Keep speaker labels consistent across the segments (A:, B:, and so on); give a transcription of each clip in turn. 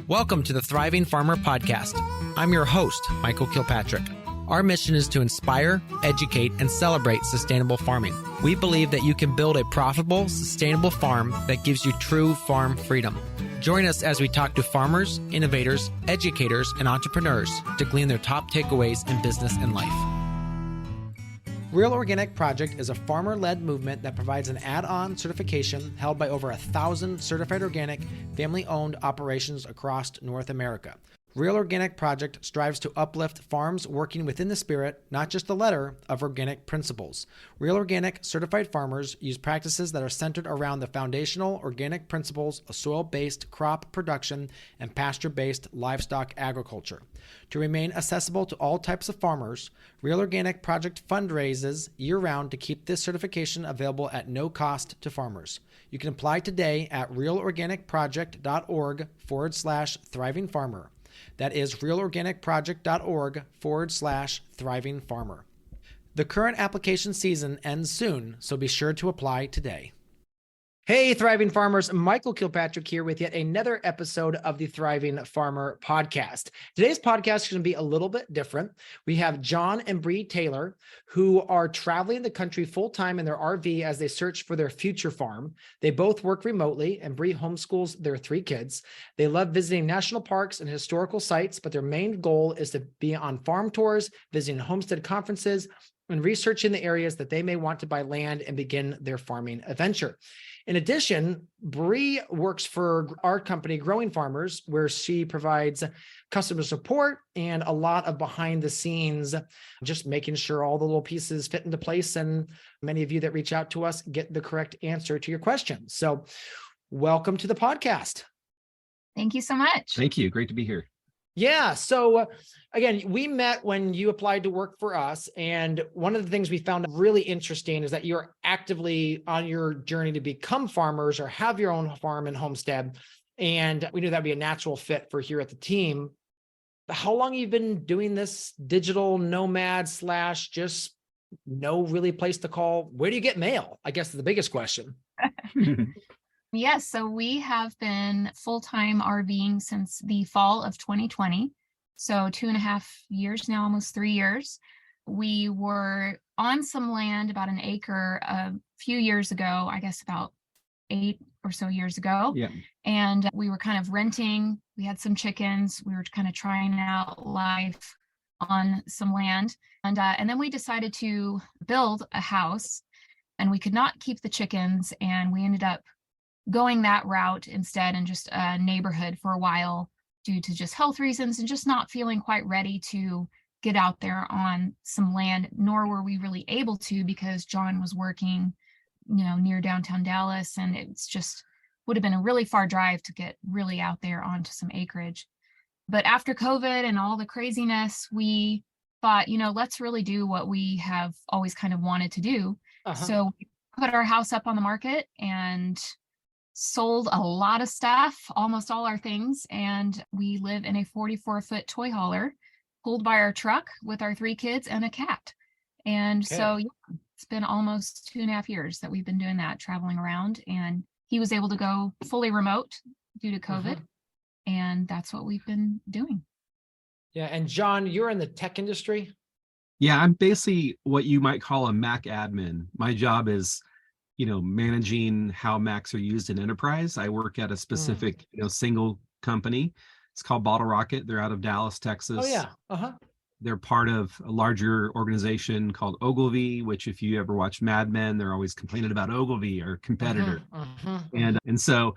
A: Welcome to the Thriving Farmer Podcast. I'm your host, Michael Kilpatrick. Our mission is to inspire, educate, and celebrate sustainable farming. We believe that you can build a profitable, sustainable farm that gives you true farm freedom. Join us as we talk to farmers, innovators, educators, and entrepreneurs to glean their top takeaways in business and life. Real Organic Project is a farmer-led movement that provides an add-on certification held by over 1,000 certified organic, family-owned operations across North America. Real Organic Project strives to uplift farms working within the spirit, not just the letter, of organic principles. Real Organic certified farmers use practices that are centered around the foundational organic principles of soil-based crop production and pasture-based livestock agriculture. To remain accessible to all types of farmers, Real Organic Project fundraises year-round to keep this certification available at no cost to farmers. You can apply today at realorganicproject.org/thriving farmer. That is realorganicproject.org/thriving farmer. The current application season ends soon, so be sure to apply today. Hey, Thriving Farmers, Michael Kilpatrick here with yet another episode of the Thriving Farmer Podcast. Today's podcast is going to be a little bit different. We have Jon and Bre Taylor, who are traveling the country full-time in their RV as they search for their future farm. They both work remotely, and Bre homeschools their 3 kids. They love visiting national parks and historical sites, but their main goal is to be on farm tours, visiting homestead conferences, and researching the areas that they may want to buy land and begin their farming adventure. In addition, Bre works for our company, Growing Farmers, where she provides customer support and a lot of behind the scenes, just making sure all the little pieces fit into place. And many of you that reach out to us get the correct answer to your question. So welcome to the podcast.
B: Thank you so much.
C: Thank you. Great to be here.
A: Yeah. So again, we met when you applied to work for us. And one of the things we found really interesting is that you're actively on your journey to become farmers or have your own farm and homestead. And we knew that'd be a natural fit for here at the team. How long have you been doing this digital nomad / just no really place to call? Where do you get mail? I guess is the biggest question.
B: Yes, so we have been full-time RVing since the fall of 2020. So 2.5 years now, almost 3 years. We were on some land, about an acre, a few years ago, I guess about 8 or so years ago.
C: Yeah.
B: And we were kind of renting. We had some chickens. We were kind of trying out life on some land. And then we decided to build a house, and we could not keep the chickens. And we ended up going that route instead, in just a neighborhood for a while due to just health reasons and just not feeling quite ready to get out there on some land, nor were we really able to because Jon was working, near downtown Dallas, and it's just would have been a really far drive to get really out there onto some acreage. But after COVID and all the craziness, we thought, let's really do what we have always kind of wanted to do. So we put our house up on the market and sold a lot of stuff, almost all our things, and we live in a 44-foot toy hauler pulled by our truck with our 3 kids and a cat. And so it's been almost 2.5 years that we've been doing that, traveling around, and he was able to go fully remote due to COVID, and that's what we've been doing.
A: Yeah, and Jon, you're in the tech industry?
C: Yeah, I'm basically what you might call a Mac admin. My job is managing how Macs are used in enterprise. I work at a specific, single company. It's called Bottle Rocket. They're out of Dallas, Texas.
A: Oh yeah.
C: They're part of a larger organization called Ogilvy, which if you ever watch Mad Men, they're always complaining about Ogilvy, our competitor. And so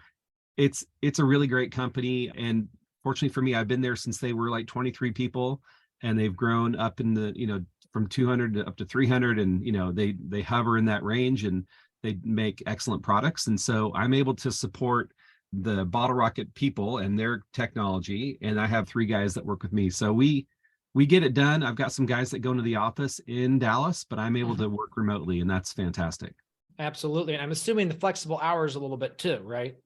C: it's a really great company. And fortunately for me, I've been there since they were like 23 people, and they've grown up in the, from 200 to up to 300. And, they hover in that range, and they make excellent products. And so I'm able to support the Bottle Rocket people and their technology. And I have 3 guys that work with me. So we get it done. I've got some guys that go into the office in Dallas, but I'm able to work remotely, and that's fantastic.
A: Absolutely. And I'm assuming the flexible hours a little bit too, right?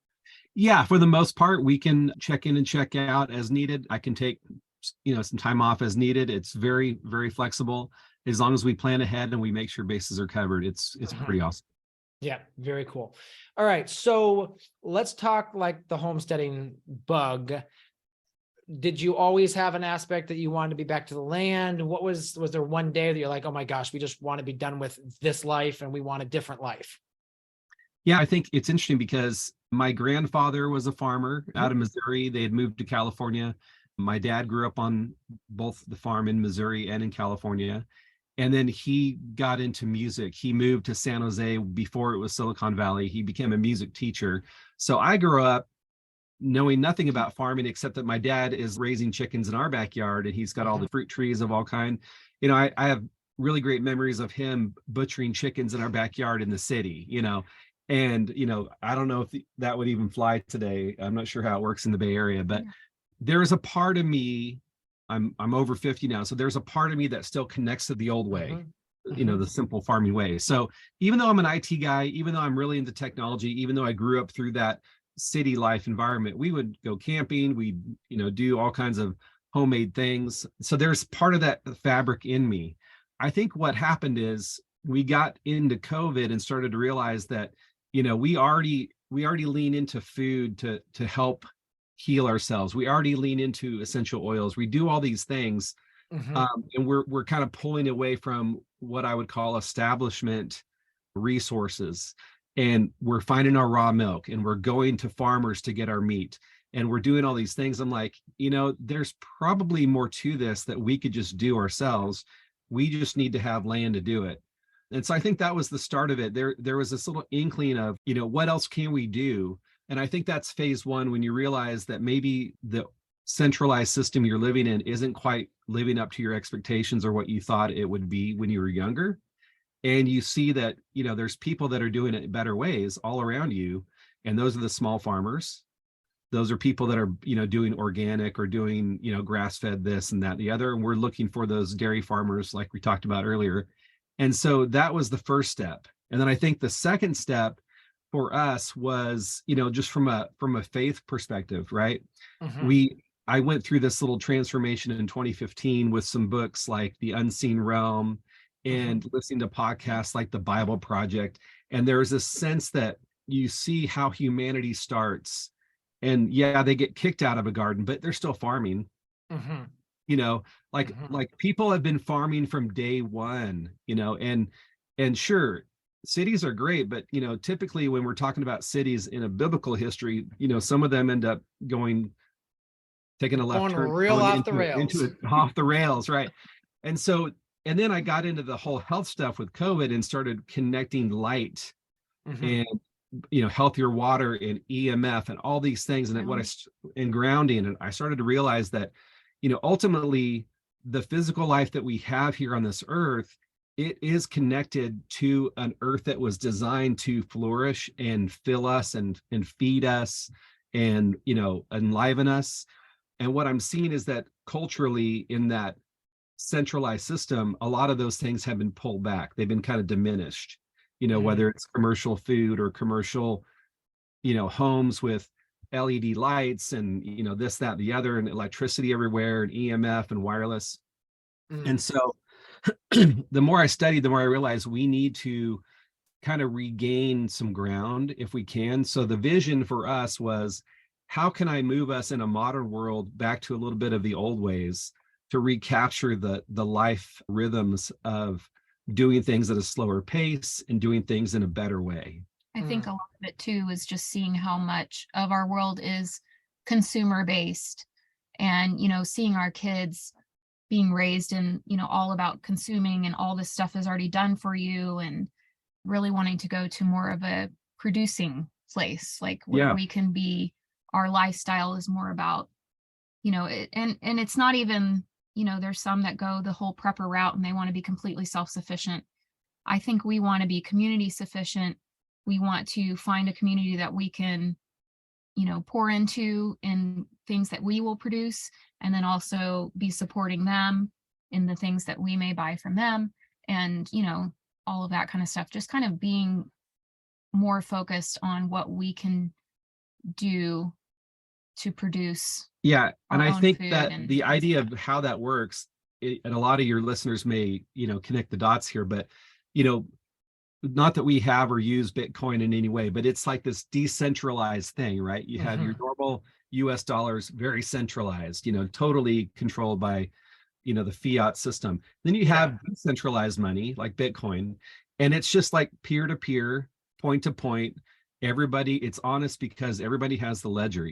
C: Yeah, for the most part, we can check in and check out as needed. I can take, some time off as needed. It's very, very flexible. As long as we plan ahead and we make sure bases are covered, it's pretty awesome.
A: Yeah, very cool. All right, so let's talk like the homesteading bug.
D: did you always have an aspect that you wanted to be back to the land? What was there one day that you're like, oh my gosh, we just want to be done with this life and we want a different life?
C: Yeah, I think it's interesting because my grandfather was a farmer out of Missouri. They had moved to California. My dad grew up on both the farm in Missouri and in California. And then he got into music. He moved to San Jose before it was Silicon Valley. He became a music teacher. So I grew up knowing nothing about farming except that my dad is raising chickens in our backyard and he's got all the fruit trees of all kind. You know, I have really great memories of him butchering chickens in our backyard in the city, you know. And, you know, I don't know if that would even fly today. I'm not sure how it works in the Bay Area, but there is a part of me, I'm over 50 now. So there's a part of me that still connects to the old way, you know, the simple farming way. So even though I'm an IT guy, even though I'm really into technology, even though I grew up through that city life environment, we would go camping, we'd, you know, do all kinds of homemade things. So there's part of that fabric in me. I think what happened is we got into COVID and started to realize that, you know, we already lean into food to help heal ourselves. We already lean into essential oils. We do all these things, and we're kind of pulling away from what I would call establishment resources. And we're finding our raw milk, and we're going to farmers to get our meat, and we're doing all these things. I'm like, you know, there's probably more to this that we could just do ourselves. We just need to have land to do it. And so I think that was the start of it. There was this little inkling of, you know, what else can we do? And I think that's phase one, when you realize that maybe the centralized system you're living in isn't quite living up to your expectations or what you thought it would be when you were younger. And you see that, you know, there's people that are doing it in better ways all around you. And those are the small farmers. Those are people that are, you know, doing organic or doing, you know, grass-fed this and that and the other. And we're looking for those dairy farmers like we talked about earlier. And so that was the first step. And then I think the second step for us was, you know, just from a faith perspective, right? I went through this little transformation in 2015 with some books like The Unseen Realm and listening to podcasts like The Bible Project. And there's a sense that you see how humanity starts. And yeah, they get kicked out of a garden, but they're still farming. You know, like people have been farming from day one, you know, and sure, cities are great, but, you know, typically when we're talking about cities in a biblical history, you know, some of them end up taking a left turn,
D: off the
C: rails, right? And so, and then I got into the whole health stuff with COVID and started connecting light and, you know, healthier water and EMF and all these things, and grounding. And I started to realize that, you know, ultimately the physical life that we have here on this earth, it is connected to an earth that was designed to flourish and fill us and feed us and, you know, enliven us. And what I'm seeing is that culturally in that centralized system, a lot of those things have been pulled back. They've been kind of diminished, you know, whether it's commercial food or commercial, you know, homes with LED lights and, you know, this, that, the other, and electricity everywhere and EMF and wireless. And so the more I studied, the more I realized we need to kind of regain some ground if we can. So the vision for us was, how can I move us in a modern world back to a little bit of the old ways to recapture the life rhythms of doing things at a slower pace and doing things in a better way.
B: I think a lot of it too is just seeing how much of our world is consumer based, and, you know, seeing our kids being raised in, you know, all about consuming and all this stuff is already done for you, and really wanting to go to more of a producing place, like where we can be, our lifestyle is more about, you know, and it's not even, you know, there's some that go the whole prepper route and they want to be completely self-sufficient. I think we want to be community sufficient. We want to find a community that we can, you know, pour into in things that we will produce, and then also be supporting them in the things that we may buy from them, and, you know, all of that kind of stuff. Just kind of being more focused on what we can do to produce.
C: Yeah. And I think that the idea of how that works, and a lot of your listeners may, you know, connect the dots here, but, you know, not that we have or use Bitcoin in any way, but it's like this decentralized thing, right? You have your normal US dollars, very centralized, totally controlled by, the fiat system. Then you have decentralized money like Bitcoin, and it's just like peer to peer, point to point. Everybody, it's honest because everybody has the ledger,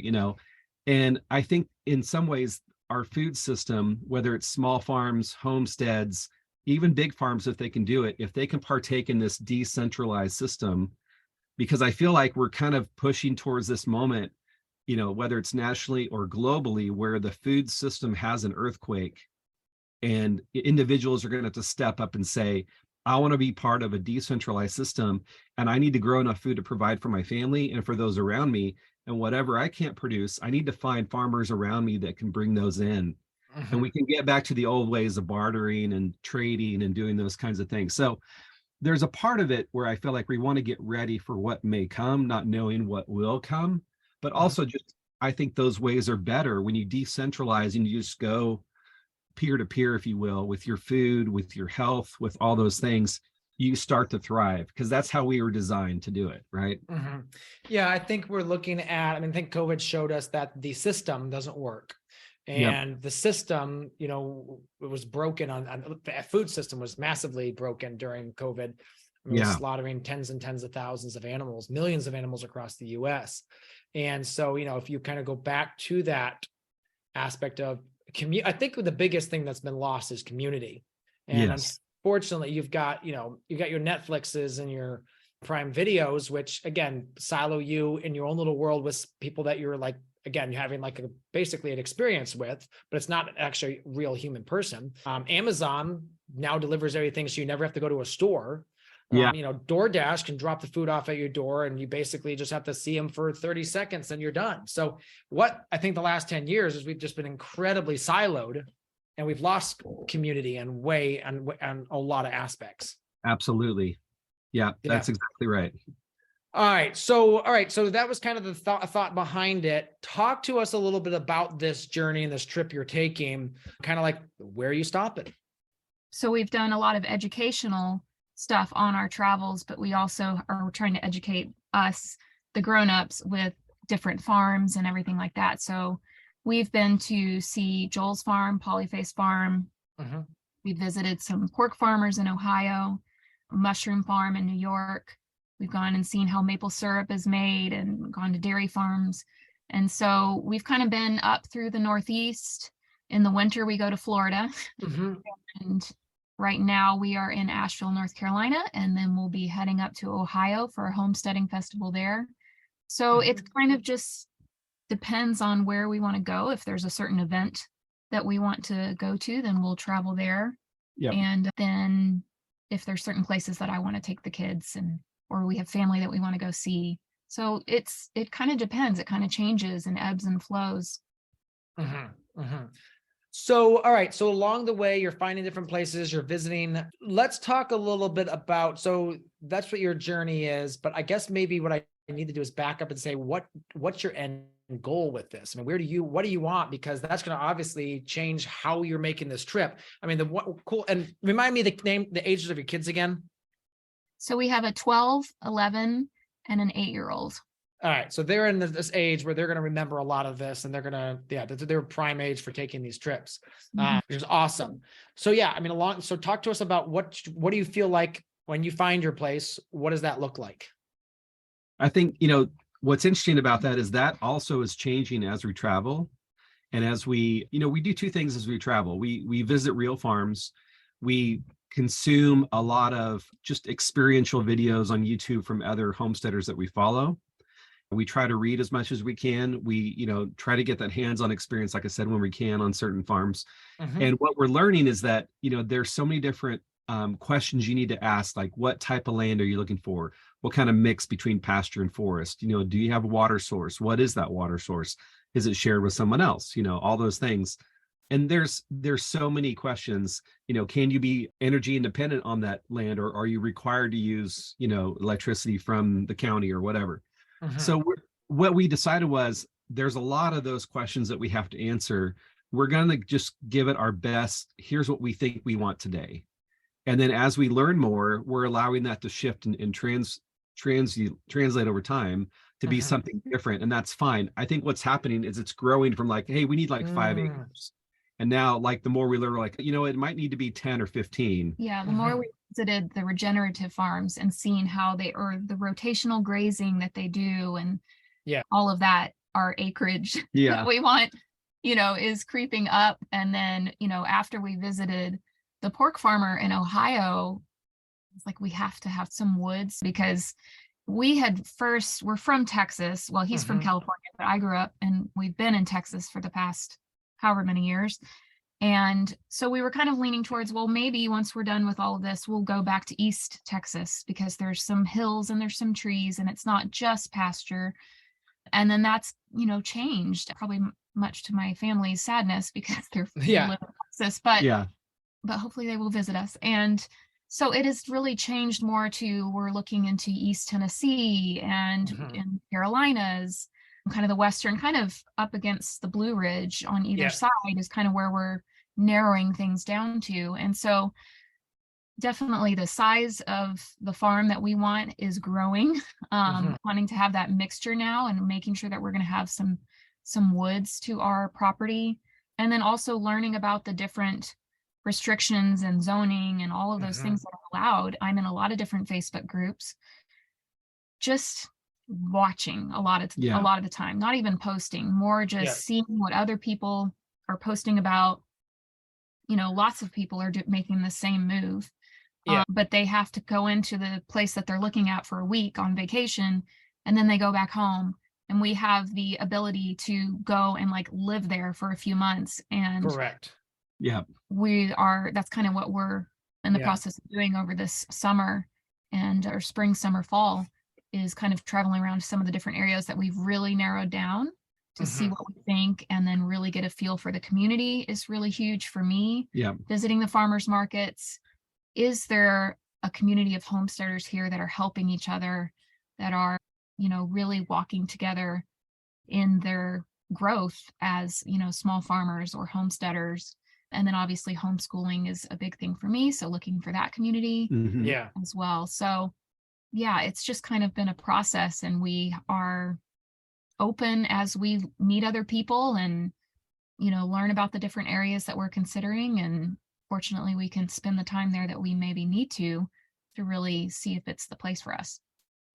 C: And I think in some ways, our food system, whether it's small farms, homesteads, even big farms, if they can do it, if they can partake in this decentralized system, because I feel like we're kind of pushing towards this moment, whether it's nationally or globally, where the food system has an earthquake and individuals are going to have to step up and say, I want to be part of a decentralized system, and I need to grow enough food to provide for my family and for those around me. And whatever I can't produce, I need to find farmers around me that can bring those in. And we can get back to the old ways of bartering and trading and doing those kinds of things. So there's a part of it where I feel like we want to get ready for what may come, not knowing what will come. But also just, I think those ways are better when you decentralize and you just go peer to peer, if you will, with your food, with your health, with all those things. You start to thrive, because that's how we were designed to do it, right?
D: Yeah, I think we're looking at, I think COVID showed us that the system doesn't work. And the system, it was broken the food system was massively broken during COVID. We were slaughtering tens and tens of thousands of animals, millions of animals across the US. And so, if you kind of go back to that aspect of I think the biggest thing that's been lost is community. And unfortunately, you've got your Netflixes and your Prime videos, which again, silo you in your own little world with people that you're like, again, you're having like basically an experience with, but it's not actually a real human person. Amazon now delivers everything, so you never have to go to a store. DoorDash can drop the food off at your door, and you basically just have to see them for 30 seconds and you're done. So what I think the last 10 years is we've just been incredibly siloed, and we've lost community and a lot of aspects.
C: Absolutely. Yeah, that's exactly right.
D: All right. So that was kind of the thought behind it. Talk to us a little bit about this journey and this trip you're taking, kind of like where are you stopping?
B: So we've done a lot of educational stuff on our travels, but we also are trying to educate us, the grownups, with different farms and everything like that. So we've been to see Joel's farm, Polyface farm. We visited some pork farmers in Ohio, a mushroom farm in New York. We've gone and seen how maple syrup is made and gone to dairy farms. And so we've kind of been up through the Northeast. In the winter, we go to Florida. And right now we are in Asheville, North Carolina, and then we'll be heading up to Ohio for a homesteading festival there. So it kind of just depends on where we want to go. If there's a certain event that we want to go to, then we'll travel there. And then if there's certain places that I want to take the kids, or we have family that we want to go see. So it kind of depends. It kind of changes and ebbs and flows.
D: So, all right. So along the way, you're finding different places, you're visiting. Let's talk a little bit about, so that's what your journey is, but I guess maybe what I need to do is back up and say, what's your end goal with this? I mean, what do you want? Because that's going to obviously change how you're making this trip. I mean, cool. And remind me the ages of your kids again.
B: So we have a 12, 11, and an 8-year-old.
D: All right. So they're in this age where they're going to remember a lot of this, and they're going to, they're prime age for taking these trips, which is awesome. So so talk to us about what do you feel like when you find your place? What does that look like?
C: I think, what's interesting about that is that also is changing as we travel. And as we do two things as we travel. We visit real farms. We consume a lot of just experiential videos on YouTube from other homesteaders that we follow. We try to read as much as we can. We, try to get that hands-on experience, like I said, when we can on certain farms. And what we're learning is that, there's so many different questions you need to ask, like what type of land are you looking for? What kind of mix between pasture and forest? Do you have a water source? What is that water source? Is it shared with someone else? All those things. And there's so many questions. Can you be energy independent on that land, or are you required to use, electricity from the county or whatever? So what we decided was there's a lot of those questions that we have to answer. We're going to just give it our best. Here's what we think we want today. And then as we learn more, we're allowing that to shift and translate over time to be something different, and that's fine. I think what's happening is it's growing from like, hey, we need like 5 acres. And now, like, the more we learn, we're like, it might need to be 10 or 15.
B: Yeah, the more we visited the regenerative farms and seeing how or the rotational grazing that they do, and all of that, our acreage that we want, is creeping up. And then, after we visited the pork farmer in Ohio, it's like, we have to have some woods, because we're from Texas. Well, he's from California, but I grew up and we've been in Texas for the past however many years. And so we were kind of leaning towards, well, maybe once we're done with all of this, we'll go back to East Texas, because there's some hills and there's some trees and it's not just pasture. And then that's, changed, probably much to my family's sadness, because they live in Texas, but hopefully they will visit us. And so it has really changed more to, we're looking into East Tennessee and in Carolinas, kind of the western, kind of up against the Blue Ridge on either side is kind of where we're narrowing things down to. And so definitely the size of the farm that we want is growing, wanting to have that mixture now, and making sure that we're going to have some woods to our property. And then also learning about the different restrictions and zoning and all of those things that are allowed. I'm in a lot of different Facebook groups, just watching a lot of the time, not even posting, more just seeing what other people are posting about. Lots of people are making the same move, but they have to go into the place that they're looking at for a week on vacation, and then they go back home. And we have the ability to go and like live there for a few months. And
D: correct.
B: That's kind of what we're in the process of doing over this summer and our spring, summer, fall, is kind of traveling around to some of the different areas that we've really narrowed down to see what we think, and then really get a feel for the community is really huge for me. Visiting the farmers markets. Is there a community of homesteaders here that are helping each other, that are, really walking together in their growth as, small farmers or homesteaders? And then obviously homeschooling is a big thing for me. So looking for that community as well. So it's just kind of been a process, and we are open as we meet other people and, learn about the different areas that we're considering. And fortunately, we can spend the time there that we maybe need to really see if it's the place for us.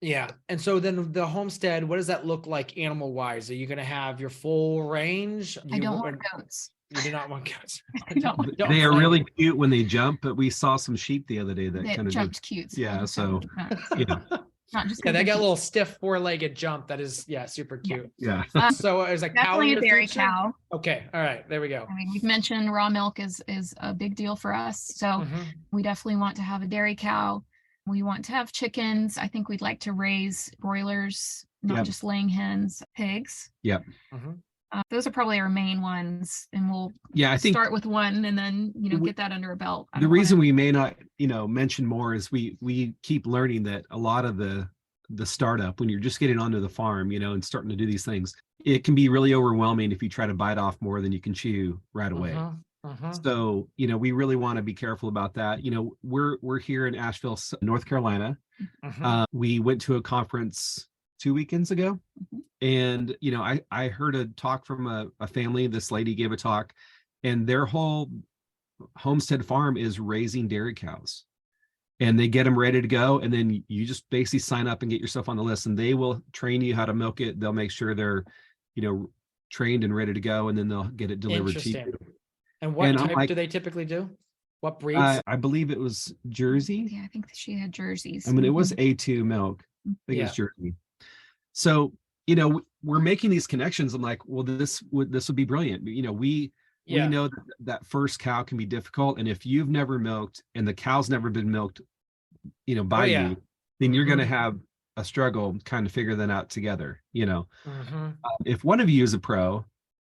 D: Yeah. And so then the homestead, what does that look like animal wise? Are you going to have your full range?
B: I don't want goats.
D: You do not want goats.
C: They are really cute when they jump, but we saw some sheep the other day that kind of
B: jumped cute.
C: Yeah. So,
B: not just
D: they got a little stiff 4-legged jump. That is, super cute.
C: Yeah.
D: So is a cow
B: definitely a dairy cow.
D: Okay. All right. There we go.
B: I mean, we've mentioned raw milk is a big deal for us. So we definitely want to have a dairy cow. We want to have chickens. I think we'd like to raise broilers, not just laying hens, pigs. Those are probably our main ones, and we'll start with one and then get that under a belt.
C: The reason we may not mention more is we keep learning that a lot of the startup, when you're just getting onto the farm, and starting to do these things, it can be really overwhelming if you try to bite off more than you can chew right away. So, we really want to be careful about that. We're here in Asheville, North Carolina. We went to a conference 2 weekends ago, and, I heard a talk from a family. This lady gave a talk, and their whole homestead farm is raising dairy cows, and they get them ready to go. And then you just basically sign up and get yourself on the list, and they will train you how to milk it. They'll make sure they're, trained and ready to go, and then they'll get it delivered to you.
D: And what type do they typically do? What breeds?
C: I believe it was Jersey.
B: Yeah, I think she had jerseys.
C: I mean, it was A2 milk. I think it was Jersey. So, we're making these connections. I'm like, well, this would be brilliant. We know that first cow can be difficult. And if you've never milked and the cow's never been milked, by you, then you're going to have a struggle kind of figure that out together. If one of you is a pro,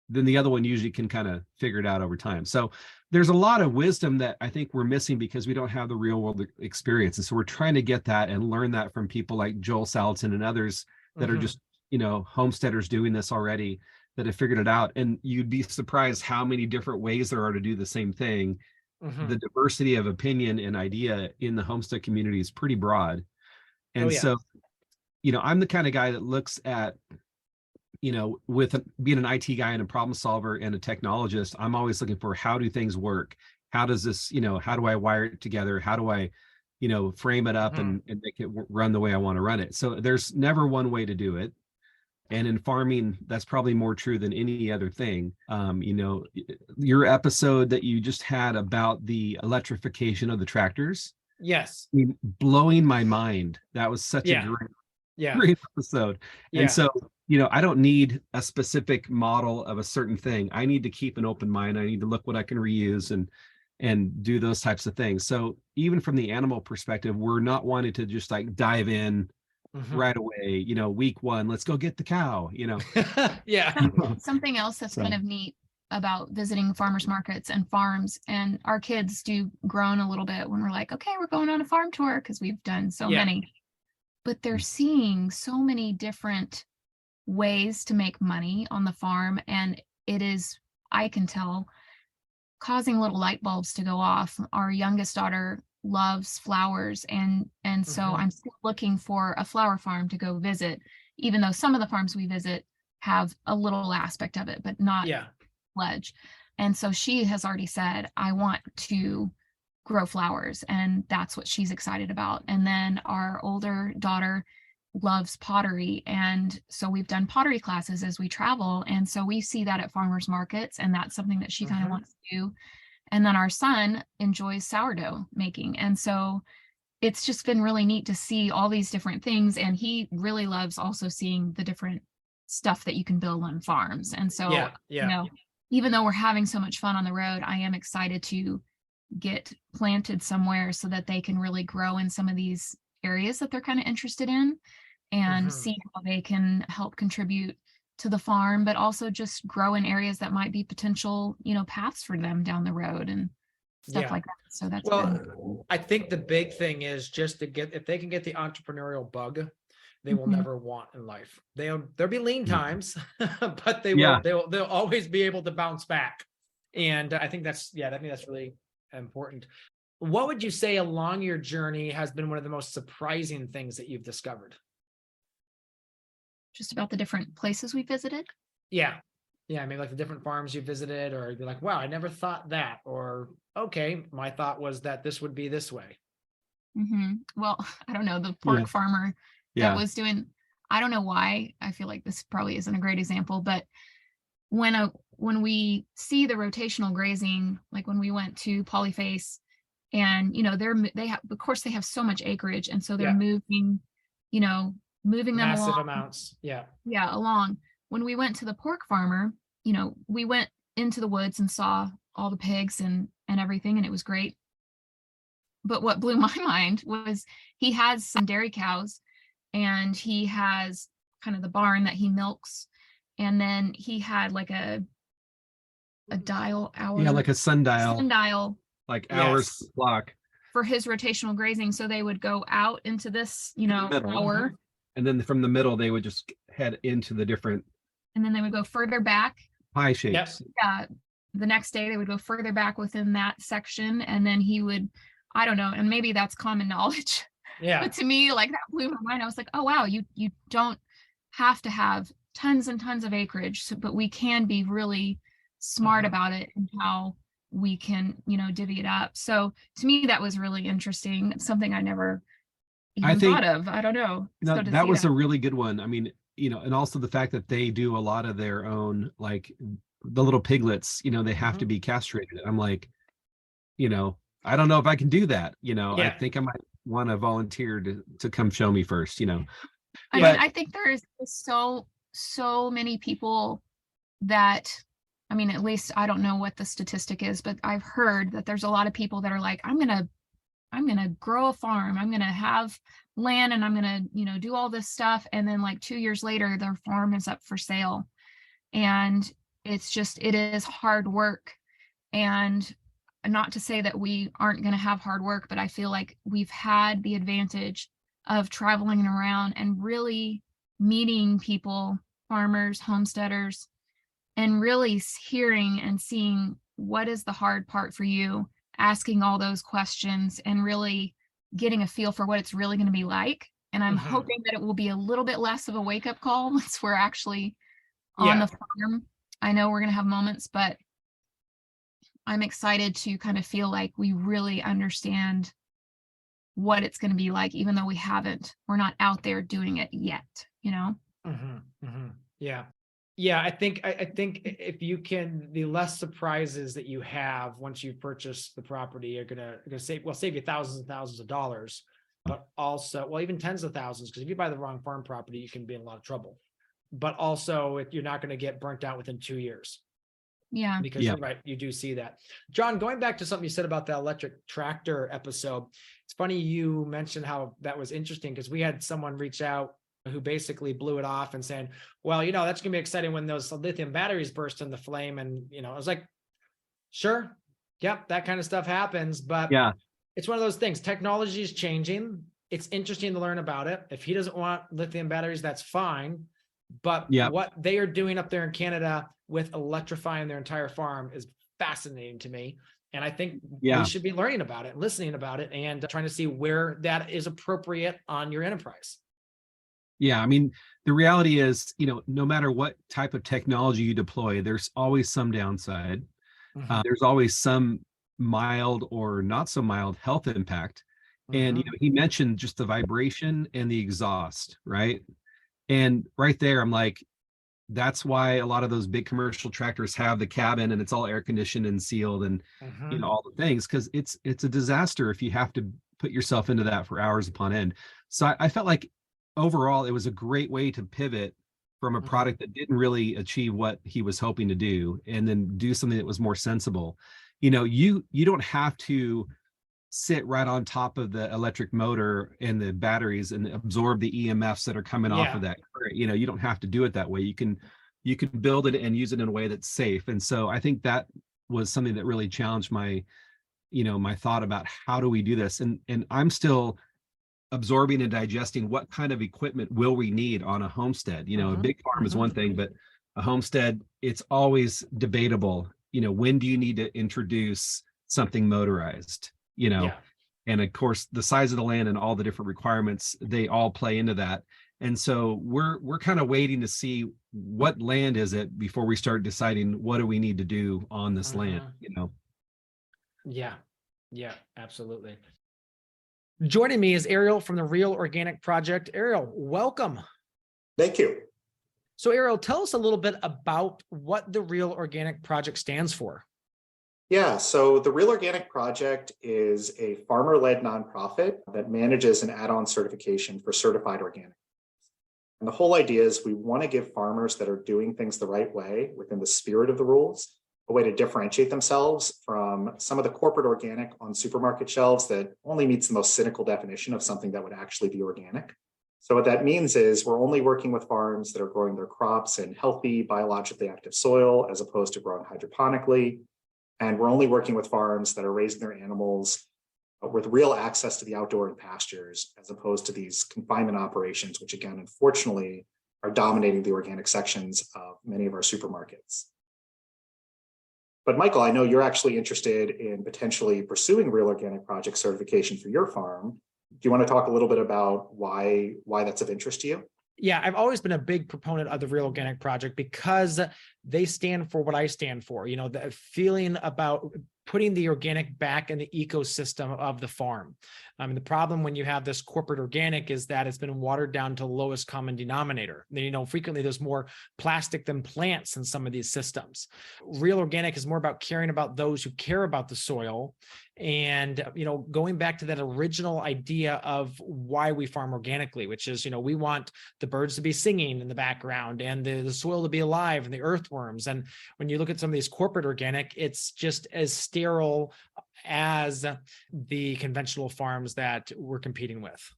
C: then the other one usually can kind of figure it out over time. So there's a lot of wisdom that I think we're missing because we don't have the real world experience. And so we're trying to get that and learn that from people like Joel Salatin and others that are just, homesteaders doing this already, that have figured it out. And you'd be surprised how many different ways there are to do the same thing. The diversity of opinion and idea in the homestead community is pretty broad. And so I'm the kind of guy that looks at, with being an IT guy and a problem solver and a technologist, I'm always looking for, how do things work? How does this, how do I wire it together? How do I, frame it up and make it run the way I want to run it? So there's never one way to do it. And in farming, that's probably more true than any other thing. Your episode that you just had about the electrification of the tractors.
D: Yes.
C: I mean, blowing my mind. That was such a great episode. And so, I don't need a specific model of a certain thing. I need to keep an open mind. I need to look what I can reuse and do those types of things. So even from the animal perspective, we're not wanting to just like dive in right away, week one, let's go get the cow,
D: Yeah.
B: Something else that's kind of neat about visiting farmers markets and farms, and our kids do groan a little bit when we're like, okay, we're going on a farm tour, because we've done so many, but they're seeing so many different ways to make money on the farm. And it is, I can tell, causing little light bulbs to go off. Our youngest daughter loves flowers, and so I'm still looking for a flower farm to go visit, even though some of the farms we visit have a little aspect of it, but not pledge. And so she has already said, I want to grow flowers, and that's what she's excited about. And then our older daughter loves pottery, and so we've done pottery classes as we travel, and so we see that at farmers markets, and that's something that she kind of wants to do. And then our son enjoys sourdough making, and so it's just been really neat to see all these different things. And he really loves also seeing the different stuff that you can build on farms. And so even though we're having so much fun on the road, I am excited to get planted somewhere so that they can really grow in some of these areas that they're kind of interested in, and see how they can help contribute to the farm, but also just grow in areas that might be potential, paths for them down the road and stuff like that. So that's
D: I think the big thing is just to if they can get the entrepreneurial bug, they will never want in life. There'll be lean times, but they'll always be able to bounce back. And I think that's really important. What would you say along your journey has been one of the most surprising things that you've discovered?
B: Just about the different places we visited.
D: Yeah. Maybe like the different farms you visited, or you're like, wow, I never thought that, or okay, my thought was that this would be this way.
B: Well, I don't know, the pork farmer that was doing, I don't know why, I feel like this probably isn't a great example, but when we see the rotational grazing, like when we went to Polyface, and they have so much acreage, and so they're moving them
D: massive
B: along.
D: Amounts.
B: Along. When we went to the pork farmer, we went into the woods and saw all the pigs and everything, and it was great. But what blew my mind was he has some dairy cows, and he has kind of the barn that he milks, and then he had like a dial hour.
C: Yeah, like a sundial. Like hours clock.
B: For his rotational grazing. So they would go out into this, hour.
C: And then from the middle, they would just head into the different.
B: And then they would go further back.
C: Pie shapes.
B: Yeah. The next day they would go further back within that section. And then he would, I don't know, and maybe that's common knowledge. Yeah. But to me, like, that blew my mind. I was like, oh, wow, you don't have to have tons and tons of acreage, but we can be really smart about it and how we can, divvy it up. So to me, that was really interesting. Something I never even thought of. I don't know.
C: That was a really good one. I mean, and also the fact that they do a lot of their own, like the little piglets, they have to be castrated. I'm like, I don't know if I can do that. I think I might want to volunteer to come show me first,
B: I think there is so many people that, I mean, at least I don't know what the statistic is, but I've heard that there's a lot of people that are like, I'm going to grow a farm. I'm going to have land, and I'm going to, do all this stuff. And then like 2 years later, their farm is up for sale. And it is hard work. And not to say that we aren't going to have hard work, but I feel like we've had the advantage of traveling around and really meeting people, farmers, homesteaders, and really hearing and seeing what is the hard part for you, asking all those questions and really getting a feel for what it's really going to be like. And I'm
D: Mhm.
B: hoping that it will be a little bit less of a wake-up call once we're actually on
D: Yeah.
B: the farm. I know we're going to have moments, but I'm excited to kind of feel like we really understand what it's going to be like, even though we're not out there doing it yet, you know?
D: Yeah. Yeah. I think if you can, the less surprises that you have once you purchase the property, you're gonna save you thousands and thousands of dollars, but also, well, even tens of thousands, because if you buy the wrong farm property, you can be in a lot of trouble. But also, you're not going to get burnt out within 2 years.
B: Yeah.
D: Because you're right, you do see that. Jon, going back to something you said about the electric tractor episode, it's funny you mentioned how that was interesting, because we had someone reach out who basically blew it off and saying, well, that's going to be exciting when those lithium batteries burst into flame. And, I was like, sure. Yep. That kind of stuff happens, but it's one of those things. Technology is changing. It's interesting to learn about it. If he doesn't want lithium batteries, that's fine. But what they are doing up there in Canada with electrifying their entire farm is fascinating to me. And I think we should be learning about it, listening about it, and trying to see where that is appropriate on your enterprise.
C: Yeah. I mean, the reality is, no matter what type of technology you deploy, there's always some downside. There's always some mild or not so mild health impact. And, he mentioned just the vibration and the exhaust, right? And right there, I'm like, that's why a lot of those big commercial tractors have the cabin and it's all air conditioned and sealed and all the things, because it's a disaster if you have to put yourself into that for hours upon end. So I felt like overall it was a great way to pivot from a product that didn't really achieve what he was hoping to do, and then do something that was more sensible. You don't have to sit right on top of the electric motor and the batteries and absorb the EMFs that are coming off of that. You don't have to do it that way. You can build it and use it in a way that's safe. And so I think that was something that really challenged my thought about how do we do this. And I'm still absorbing and digesting what kind of equipment will we need on a homestead. A big farm is one thing, but a homestead, it's always debatable. When do you need to introduce something motorized? And of course the size of the land and all the different requirements, they all play into that. And so we're kind of waiting to see what land is it before we start deciding what do we need to do on this land.
D: Yeah, absolutely. Joining me is Ariel from the Real Organic Project. Ariel, welcome.
E: Thank you.
D: So Ariel, tell us a little bit about what the Real Organic Project stands for.
E: Yeah, so the Real Organic Project is a farmer-led nonprofit that manages an add-on certification for certified organic. And the whole idea is we want to give farmers that are doing things the right way within the spirit of the rules a way to differentiate themselves from some of the corporate organic on supermarket shelves that only meets the most cynical definition of something that would actually be organic. So what that means is we're only working with farms that are growing their crops in healthy, biologically active soil as opposed to growing hydroponically. And we're only working with farms that are raising their animals with real access to the outdoor and pastures, as opposed to these confinement operations, which again, unfortunately, are dominating the organic sections of many of our supermarkets. But Michael, I know you're actually interested in potentially pursuing Real Organic Project certification for your farm. Do you want to talk a little bit about why that's of interest to you?
D: Yeah, I've always been a big proponent of the Real Organic Project because they stand for what I stand for, the feeling about putting the organic back in the ecosystem of the farm. The problem when you have this corporate organic is that it's been watered down to the lowest common denominator. Frequently there's more plastic than plants in some of these systems. Real Organic is more about caring about those who care about the soil. And, going back to that original idea of why we farm organically, which is, we want the birds to be singing in the background and the soil to be alive and the earthworms. And when you look at some of these corporate organic, it's just as sterile as the conventional farms that we're competing with.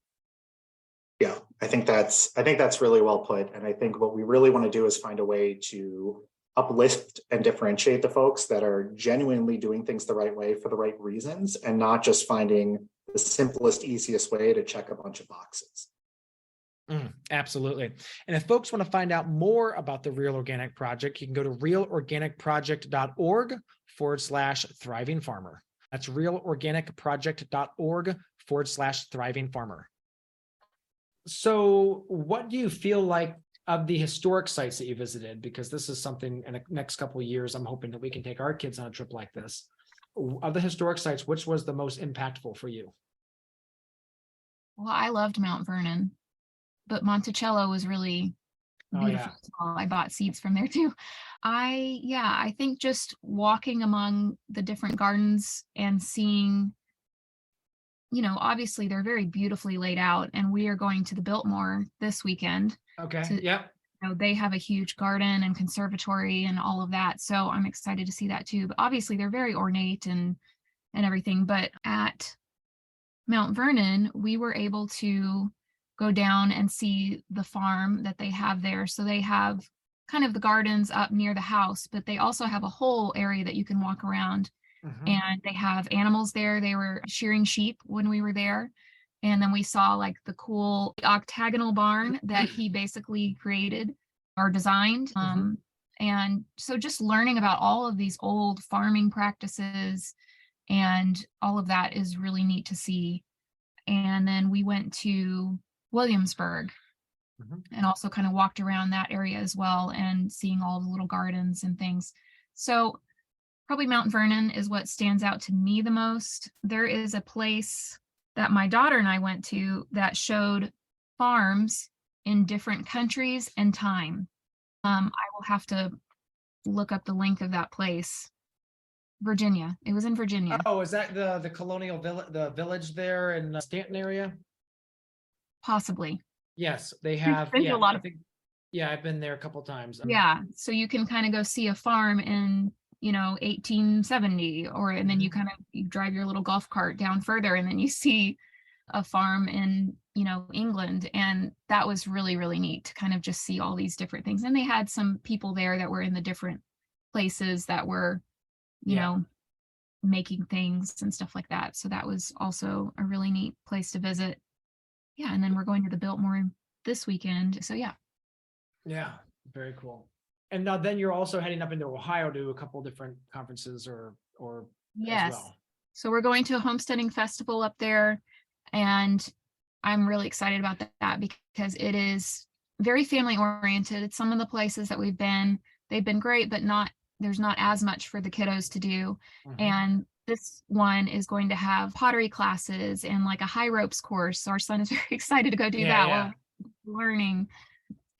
E: Yeah, I think that's really well put. And I think what we really want to do is find a way to uplift and differentiate the folks that are genuinely doing things the right way for the right reasons, and not just finding the simplest, easiest way to check a bunch of boxes.
D: Absolutely. And if folks want to find out more about the Real Organic Project, you can go to realorganicproject.org/thriving farmer. That's realorganicproject.org/thriving farmer. So what do you feel like of the historic sites that you visited? Because this is something in the next couple of years, I'm hoping that we can take our kids on a trip like this. Of the historic sites, which was the most impactful for you?
B: Well, I loved Mount Vernon, but Monticello was really
D: Oh,
B: beautiful
D: yeah.
B: as well. I bought seeds from there too. I think just walking among the different gardens and seeing, obviously they're very beautifully laid out, and we are going to the Biltmore this weekend.
D: Okay. Yep.
B: They have a huge garden and conservatory and all of that. So I'm excited to see that too. But obviously they're very ornate and everything. But at Mount Vernon, we were able to go down and see the farm that they have there. So they have kind of the gardens up near the house, but they also have a whole area that you can walk around, and they have animals there. They were shearing sheep when we were there. And then we saw like the cool octagonal barn that he basically created or designed. And so just learning about all of these old farming practices and all of that is really neat to see. And then we went to Williamsburg and also kind of walked around that area as well, and seeing all the little gardens and things. So probably Mount Vernon is what stands out to me the most. There is a place that my daughter and I went to that showed farms in different countries and time. I will have to look up the link of that place. Virginia. It was in Virginia.
D: Oh, is that the colonial village, the village there in the Stanton area?
B: Possibly.
D: Yes, they have.
B: Been to
D: Yeah,
B: a lot
D: I
B: of.
D: think. Yeah, I've been there a couple times.
B: Yeah, so you can kind of go see a farm in 1870, and then you kind of you drive your little golf cart down further, and then you see a farm in England, and that was really, really neat to kind of just see all these different things. And they had some people there that were in the different places that were making things and stuff like that. So that was also a really neat place to visit. Yeah, and then we're going to the Biltmore this weekend. So yeah.
D: Yeah, very cool. And now then you're also heading up into Ohio to a couple different conferences or
B: yes.
D: As well.
B: So we're going to a homesteading festival up there, and I'm really excited about that because it is very family oriented. Some of the places that they've been great, but there's not as much for the kiddos to do. And this one is going to have pottery classes and like a high ropes course. So our son is very excited to go do that.
D: Yeah.
B: We're learning.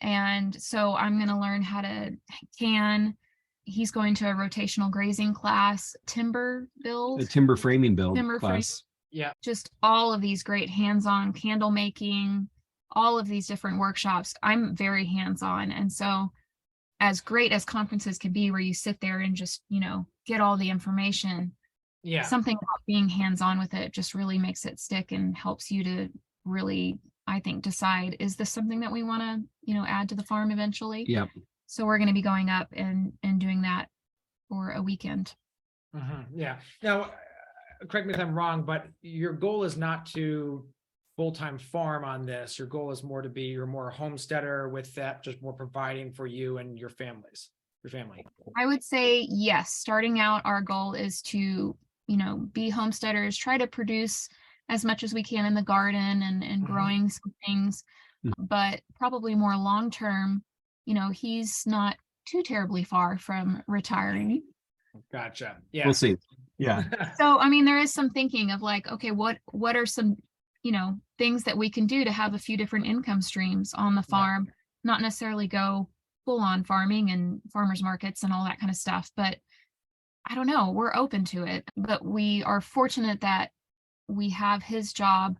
B: And so I'm going to learn how to can. He's going to a rotational grazing class, timber build.
C: A timber framing build class.
D: Yeah.
B: Just all of these great hands-on candle making, all of these different workshops. I'm very hands-on. And so as great as conferences can be where you sit there and just, get all the information.
D: Yeah.
B: Something about being hands-on with it just really makes it stick and helps you to really, I think, decide, is this something that we want to, add to the farm eventually?
C: Yep.
B: So we're going to be going up and doing that for a weekend.
D: Yeah. Now, correct me if I'm wrong, but your goal is not to full-time farm on this. Your goal is more to be, you're more a homesteader with that, just more providing for you and your family.
B: I would say yes. Starting out, our goal is to, be homesteaders, try to produce as much as we can in the garden and growing some things, but probably more long-term, he's not too terribly far from retiring.
D: Gotcha. Yeah.
C: We'll see. Yeah.
B: So, there is some thinking of like, okay, what are some, things that we can do to have a few different income streams on the farm, not necessarily go full on farming and farmers markets and all that kind of stuff. But I don't know, we're open to it, but we are fortunate that we have his job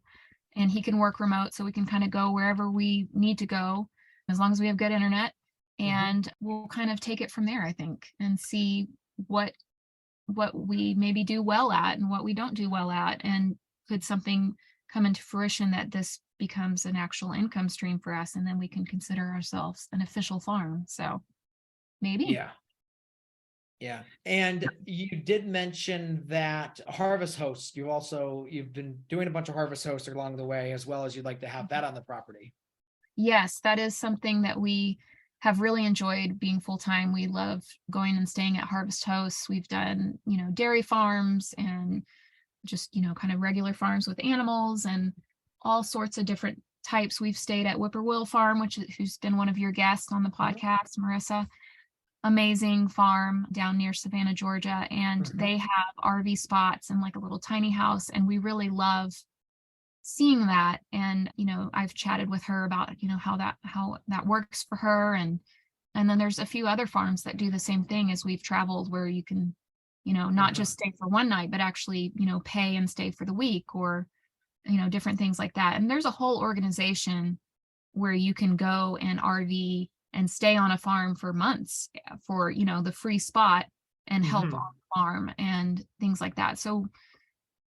B: and he can work remote, so we can kind of go wherever we need to go as long as we have good internet, and we'll kind of take it from there, I think, and see what we maybe do well at and what we don't do well at, and could something come into fruition that this becomes an actual income stream for us, and then we can consider ourselves an official farm. So maybe.
D: Yeah. And you did mention that harvest hosts, you've been doing a bunch of harvest hosts along the way, as well as you'd like to have that on the property.
B: Yes, that is something that we have really enjoyed being full-time. We love going and staying at harvest hosts. We've done, dairy farms and just, kind of regular farms with animals and all sorts of different types. We've stayed at Whippoorwill Farm, who's been one of your guests on the podcast, Marissa. Amazing farm down near Savannah, Georgia. And they have RV spots and like a little tiny house. And we really love seeing that. And, I've chatted with her about, how that works for her. And then there's a few other farms that do the same thing as we've traveled, where you can, not just stay for one night, but actually, pay and stay for the week, or, different things like that. And there's a whole organization where you can go and RV and stay on a farm for months for, the free spot and help on the farm and things like that. So,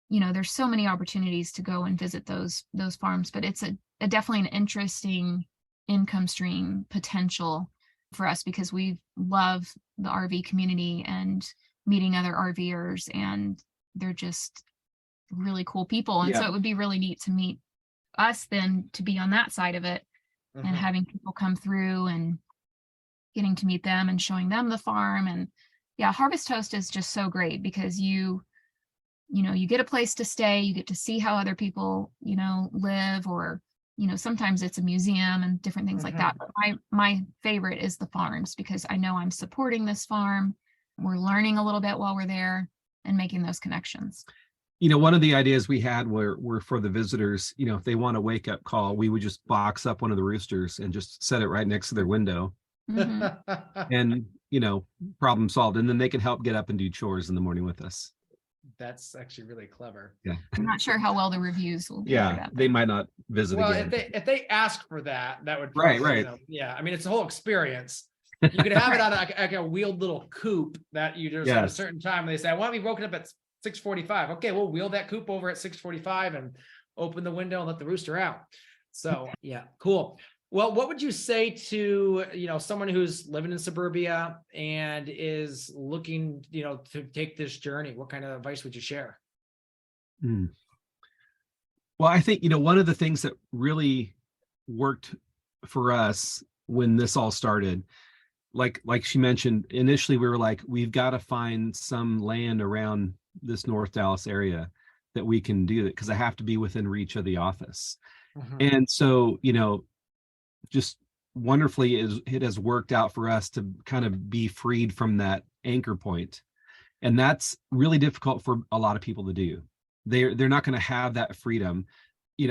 B: there's so many opportunities to go and visit those farms, but it's a definitely an interesting income stream potential for us, because we love the RV community and meeting other RVers, and they're just really cool people. And so it would be really neat to meet us then, to be on that side of it, and having people come through and getting to meet them and showing them the farm. And Harvest Host is just so great, because you get a place to stay, you get to see how other people, live, or, sometimes it's a museum and different things like that. But my favorite is the farms, because I know I'm supporting this farm. We're learning a little bit while we're there and making those connections.
C: One of the ideas we had were for the visitors, if they want a wake up call, we would just box up one of the roosters and just set it right next to their window. And, problem solved. And then they can help get up and do chores in the morning with us.
D: That's actually really clever.
C: Yeah.
B: I'm not sure how well the reviews will be.
C: They might not visit again.
D: If they ask for that would
C: probably,
D: right. I mean, it's a whole experience. You could have it on like a wheeled little coop that you just at a certain time. And they say, I want to be woken up at 6:45. Okay, we'll wheel that coop over at 6:45 and open the window and let the rooster out. So cool. Well, what would you say to, someone who's living in suburbia and is looking, to take this journey? What kind of advice would you share?
C: Well, I think, one of the things that really worked for us when this all started, like she mentioned, initially we were like, we've got to find some land around this North Dallas area that we can do it, because I have to be within reach of the office. And so, just wonderfully it has worked out for us to kind of be freed from that anchor point. And that's really difficult for a lot of people to do. They're not going to have that freedom.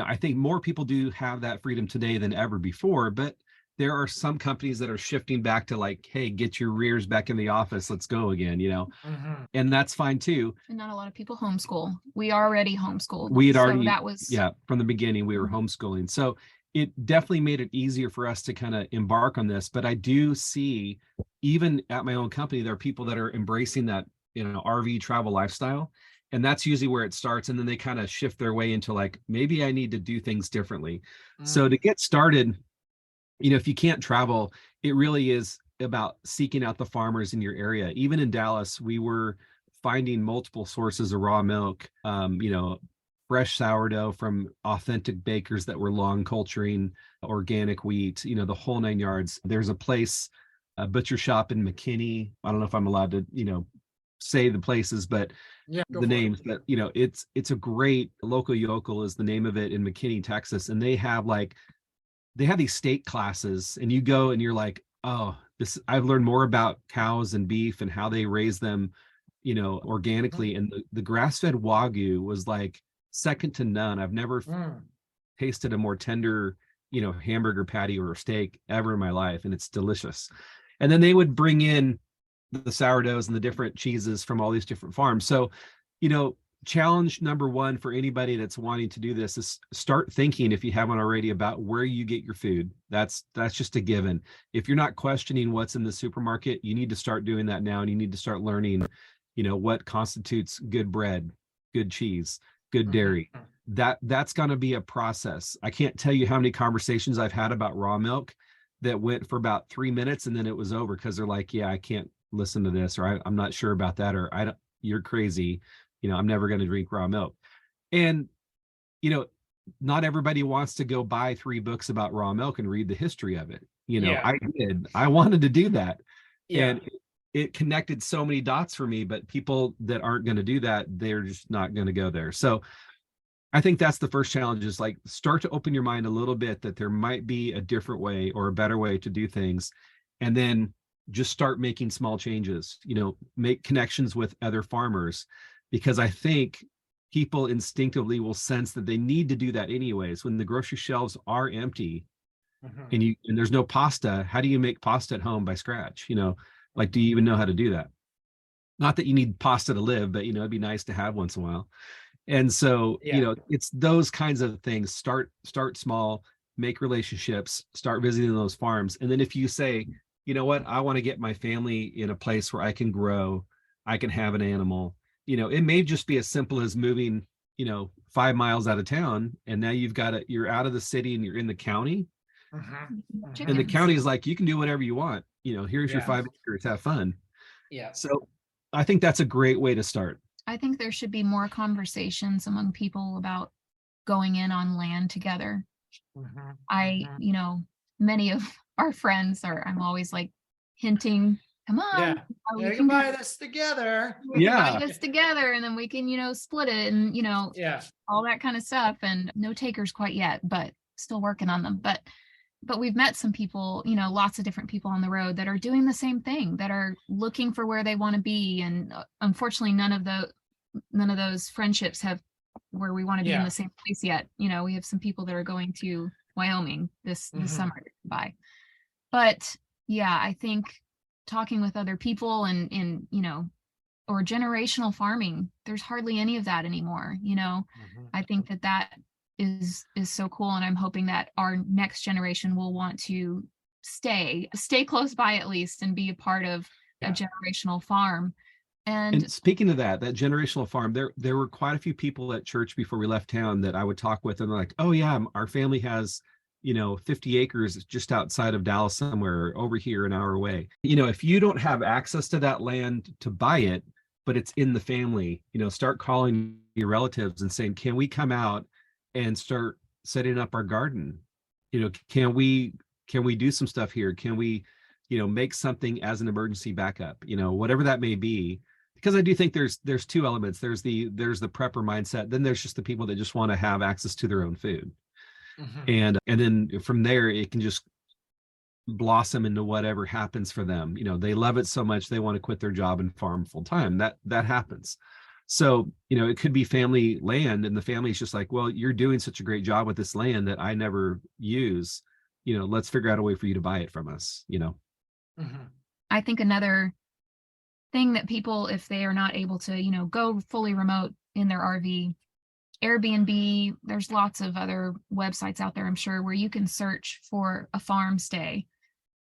C: I think more people do have that freedom today than ever before, but there are some companies that are shifting back to like, hey, get your rears back in the office, let's go again, and that's fine too.
B: And not a lot of people homeschool. We already homeschooled.
C: We had already,
B: that was
C: from the beginning we were homeschooling. So it definitely made it easier for us to kind of embark on this. But I do see, even at my own company, there are people that are embracing that, RV travel lifestyle. And that's usually where it starts. And then they kind of shift their way into like, maybe I need to do things differently. So to get started, if you can't travel, it really is about seeking out the farmers in your area. Even in Dallas, we were finding multiple sources of raw milk, fresh sourdough from authentic bakers that were long culturing organic wheat, the whole 9 yards. There's a place, a butcher shop in McKinney. I don't know if I'm allowed to, say the places, but the names, but it's a great Local Yokel is the name of it in McKinney, Texas. And they have these steak classes, and you go and you're like, oh, I've learned more about cows and beef and how they raise them, organically. And the grass-fed Wagyu was like second to none. I've never tasted a more tender, hamburger patty or steak ever in my life. And it's delicious. And then they would bring in the sourdoughs and the different cheeses from all these different farms. So, challenge number one for anybody that's wanting to do this is start thinking, if you haven't already, about where you get your food. That's just a given. If you're not questioning what's in the supermarket, you need to start doing that now. And you need to start learning, what constitutes good bread, good cheese, good dairy. That's going to be a process. I can't tell you how many conversations I've had about raw milk that went for about 3 minutes and then it was over, because they're like, yeah, I can't listen to this, or I'm not sure about that, or you're crazy. I'm never going to drink raw milk. And, not everybody wants to go buy 3 books about raw milk and read the history of it. I did. I wanted to do that. And it connected so many dots for me, but people that aren't going to do that, they're just not going to go there. So I think that's the first challenge, is like start to open your mind a little bit that there might be a different way or a better way to do things. And then just start making small changes, make connections with other farmers, because I think people instinctively will sense that they need to do that anyways. When the grocery shelves are empty and there's no pasta, how do you make pasta at home by scratch? Like, do you even know how to do that? Not that you need pasta to live, but it'd be nice to have once in a while. And so, it's those kinds of things. Start small, make relationships, start visiting those farms. And then if you say, you know what, I want to get my family in a place where I can grow, I can have an animal, it may just be as simple as moving, 5 miles out of town. And now you're out of the city and you're in the county. And the county is like, you can do whatever you want. Here's your 5 acres, have fun.
D: Yeah.
C: So I think that's a great way to start.
B: I think there should be more conversations among people about going in on land together. Many of our friends I'm always like hinting, come on,
D: we can buy this together.
B: We can buy this together, and then we can, split it and, all that kind of stuff. And no takers quite yet, but still working on them. But we've met some people, lots of different people on the road that are doing the same thing, that are looking for where they want to be. And unfortunately, none of those friendships have where we want to be in the same place yet. We have some people that are going to Wyoming this summer to buy. But yeah, I think talking with other people and or generational farming, there's hardly any of that anymore. I think that is so cool, and I'm hoping that our next generation will want to stay close by at least and be a part of a generational farm. And
C: speaking of that generational farm, there were quite a few people at church before we left town that I would talk with, and they're like, oh yeah, our family has 50 acres just outside of Dallas somewhere, over here an hour away. If you don't have access to that land to buy it, but it's in the family, start calling your relatives and saying, can we come out and start setting up our garden? Can we do some stuff here? Can we, make something as an emergency backup, whatever that may be? Because I do think there's two elements. There's the prepper mindset. Then there's just the people that just want to have access to their own food. And then from there, it can just blossom into whatever happens for them. They love it so much, they want to quit their job and farm full time. That happens. So, it could be family land, and the family's just like, well, you're doing such a great job with this land that I never use. Let's figure out a way for you to buy it from us,
B: I think another thing that people, if they are not able to, go fully remote in their RV, Airbnb, there's lots of other websites out there, I'm sure, where you can search for a farm stay,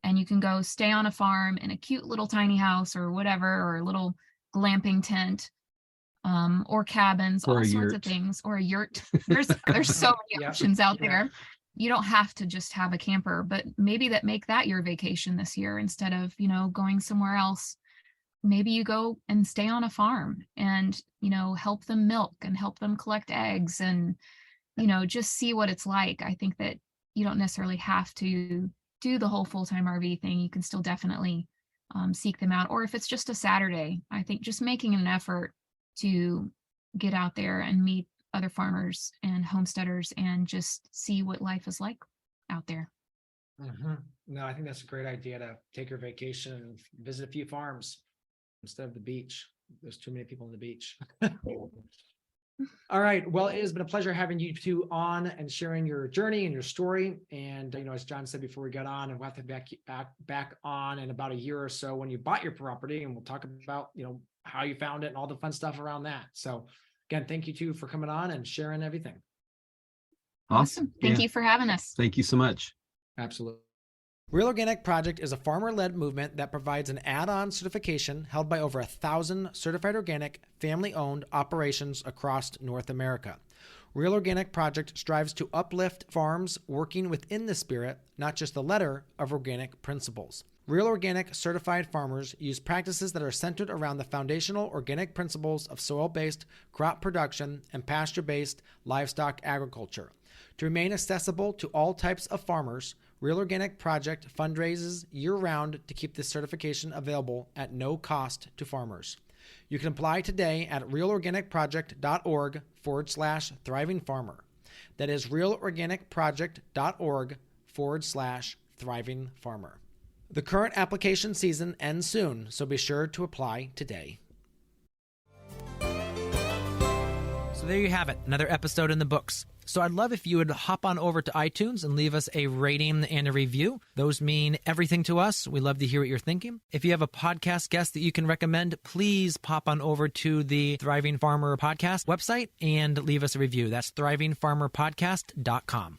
B: and you can go stay on a farm in a cute little tiny house or whatever, or a little glamping tent, or cabins,
C: or
B: all sorts of things, or a yurt. There's so many options out there. You don't have to just have a camper, but maybe make that your vacation this year instead of, going somewhere else. Maybe you go and stay on a farm and, help them milk and help them collect eggs and, just see what it's like. I think that you don't necessarily have to do the whole full-time RV thing. You can still definitely seek them out. Or if it's just a Saturday, I think just making an effort to get out there and meet other farmers and homesteaders and just see what life is like out there.
D: No, I think that's a great idea, to take your vacation and visit a few farms instead of the beach. There's too many people on the beach. All right. Well, it has been a pleasure having you two on and sharing your journey and your story. And, as Jon said before we got on, and we'll have to back on in about a year or so when you bought your property, and we'll talk about, how you found it and all the fun stuff around that. So again, thank you two for coming on and sharing everything.
B: Awesome. Thank you for having us.
C: Thank you so much.
D: Absolutely. Real Organic Project is a farmer-led movement that provides an add-on certification held by over 1,000 certified organic, family-owned operations across North America. Real Organic Project strives to uplift farms working within the spirit, not just the letter, of organic principles. Real Organic certified farmers use practices that are centered around the foundational organic principles of soil-based crop production and pasture-based livestock agriculture. To remain accessible to all types of farmers, Real Organic Project fundraises year-round to keep this certification available at no cost to farmers.
A: You can apply today at realorganicproject.org/thriving farmer. That is realorganicproject.org/thriving farmer. The current application season ends soon, so be sure to apply today. So there you have it, another episode in the books. So I'd love if you would hop on over to iTunes and leave us a rating and a review. Those mean everything to us. We love to hear what you're thinking. If you have a podcast guest that you can recommend, please pop on over to the Thriving Farmer Podcast website and leave us a review. That's thrivingfarmerpodcast.com.